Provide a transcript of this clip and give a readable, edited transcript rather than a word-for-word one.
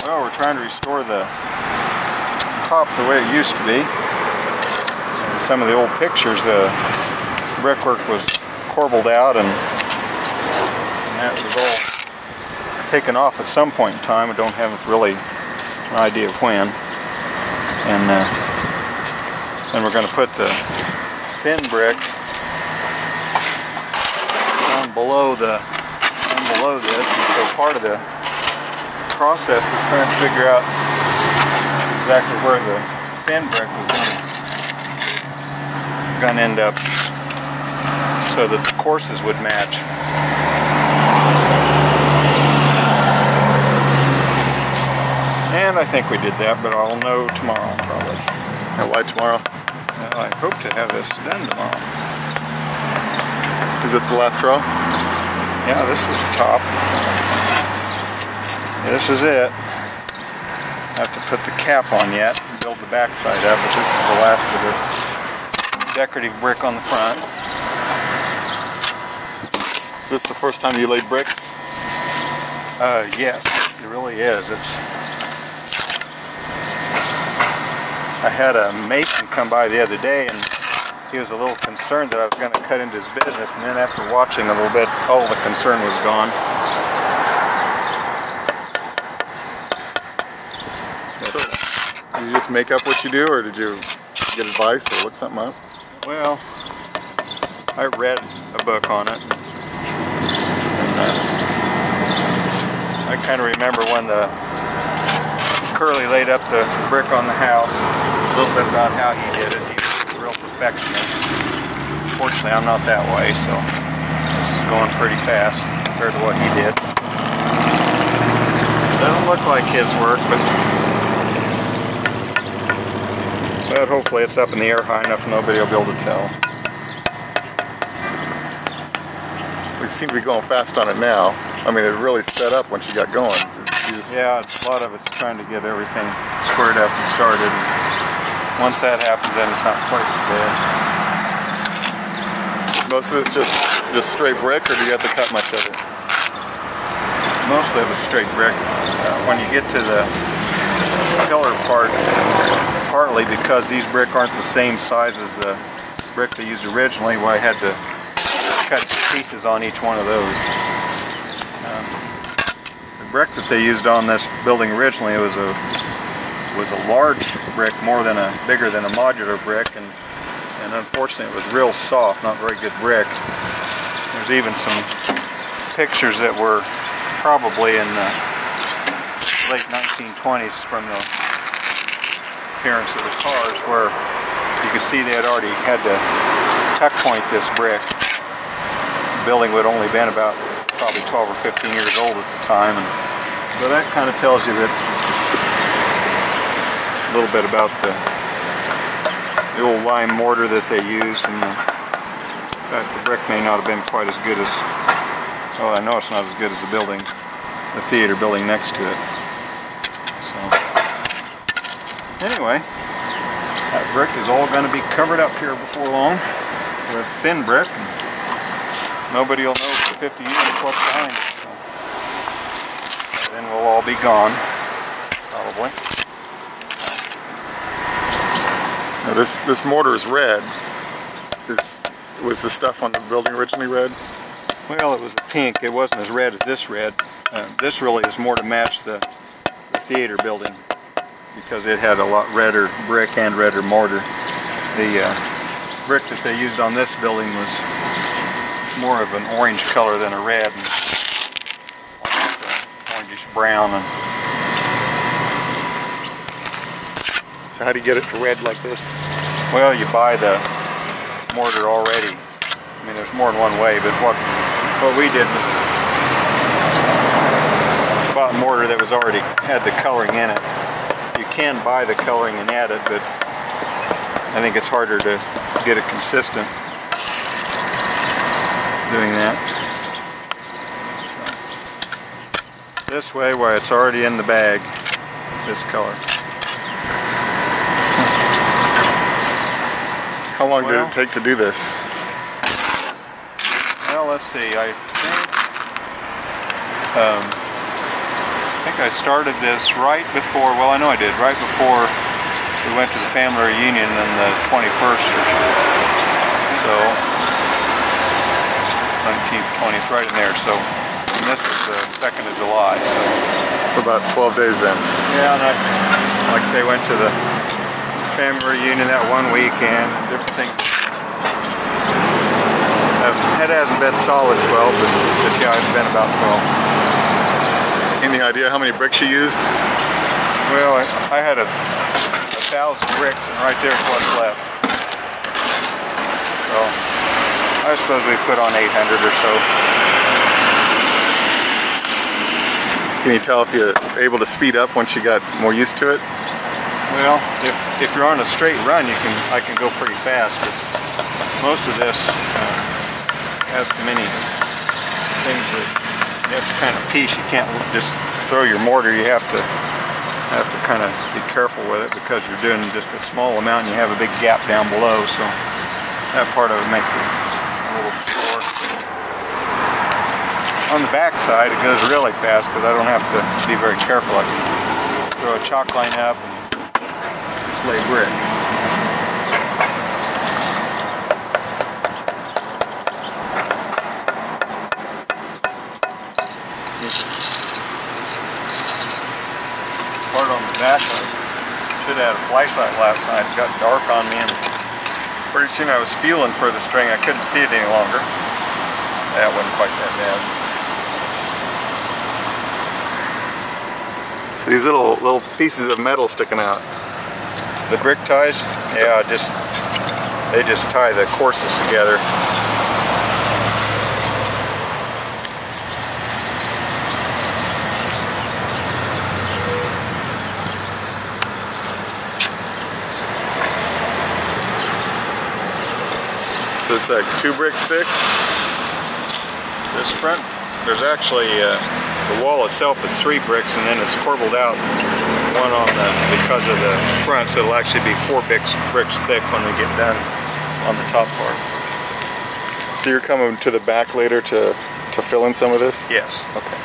Well, we're trying to restore the top the way it used to be. In some of the old pictures, the brickwork was corbelled out and that was all taken off at some point in time. I don't have really an idea of when. And then we're going to put the thin brick down below this. And so part of the process was trying to figure out exactly where the thin brick was going to end up so that the courses would match. And I think we did that, but I'll know tomorrow probably. Why tomorrow? I hope to have this done tomorrow. Is this the last row? Yeah, this is the top. This is it. I have to put the cap on yet and build the back side up, but this is the last of the decorative brick on the front. Is this the first time you laid bricks? Yes, it really is. I had a mason come by the other day and he was a little concerned that I was going to cut into his business, and then after watching a little bit, all the concern was gone. So, did you just make up what you do, or did you get advice or look something up? Well, I read a book on it. I kind of remember when the Curly laid up the brick on the house, a little bit about how he did it. He was a real perfectionist. Fortunately, I'm not that way, so this is going pretty fast compared to what he did. Doesn't look like his work, but hopefully it's up in the air high enough nobody will be able to tell. We seem to be going fast on it now. I mean, it really sped up once you got going. Yeah, a lot of it's trying to get everything squared up and started. Once that happens, then it's not quite so bad. Most of it's just straight brick, or do you have to cut much of it? Mostly of it's straight brick. When you get to the pillar part, partly because these brick aren't the same size as the brick they used originally, well, I had to cut pieces on each one of those. The brick that they used on this building originally was a large brick, bigger than a modular brick, and unfortunately it was real soft, not very good brick. There's even some pictures that were probably in the late 1920s from the appearance of the cars, where you could see they had already had to tuck point this brick. The building would only been about probably 12 or 15 years old at the time, and so that kind of tells you that a little bit about the old lime mortar that they used, and the brick may not have been quite as good as, well, I know it's not as good as the theater building next to it. So anyway, that brick is all going to be covered up here before long with thin brick, and nobody will know for 50 years what's behind it. So then we'll all be gone, probably. Now this mortar is red. Was the stuff on the building originally red? Well, it was a pink. It wasn't as red as this red. This really is more to match the theater building, because it had a lot redder brick and redder mortar. The brick that they used on this building was more of an orange color than a red, and almost an orangish brown. So how do you get it to red like this? Well, you buy the mortar already. I mean, there's more than one way, but what we did was bought mortar that was already had the coloring in it. You can buy the coloring and add it, but I think it's harder to get it consistent doing that. So, this way, where it's already in the bag, this color. How long did it take to do this? Well, let's see, I think think I started this right before, well, I know I did, right before we went to the family reunion on the 21st or so. 19th, 20th, right in there. So, and this is the 2nd of July. So about 12 days in. Yeah, and I, like I say, went to the family reunion that one weekend. Different things. It hasn't been solid 12, but yeah, it's been about 12. Any idea how many bricks you used? Well, I had 1,000 bricks, and right there's what's left. So, I suppose we put on 800 or so. Can you tell if you're able to speed up once you got more used to it? Well, if you're on a straight run, I can go pretty fast, but most of this has so many things that you have to kind of piece. You can't just throw your mortar. You have to kind of be careful with it because you're doing just a small amount and you have a big gap down below. So that part of it makes it a little slower. On the back side, it goes really fast because I don't have to be very careful. I can throw a chalk line up and just lay brick. Part on the back, I should have had a flashlight last night. It got dark on me and pretty soon I was feeling for the string. I couldn't see it any longer. That wasn't quite that bad. So these little pieces of metal sticking out. The brick ties, yeah, they just tie the courses together. So it's like 2 bricks thick? This front, there's actually, the wall itself is 3 bricks and then it's corbelled out one on because of the front, so it'll actually be 4 bricks thick when we get done on the top part. So you're coming to the back later to fill in some of this? Yes. Okay.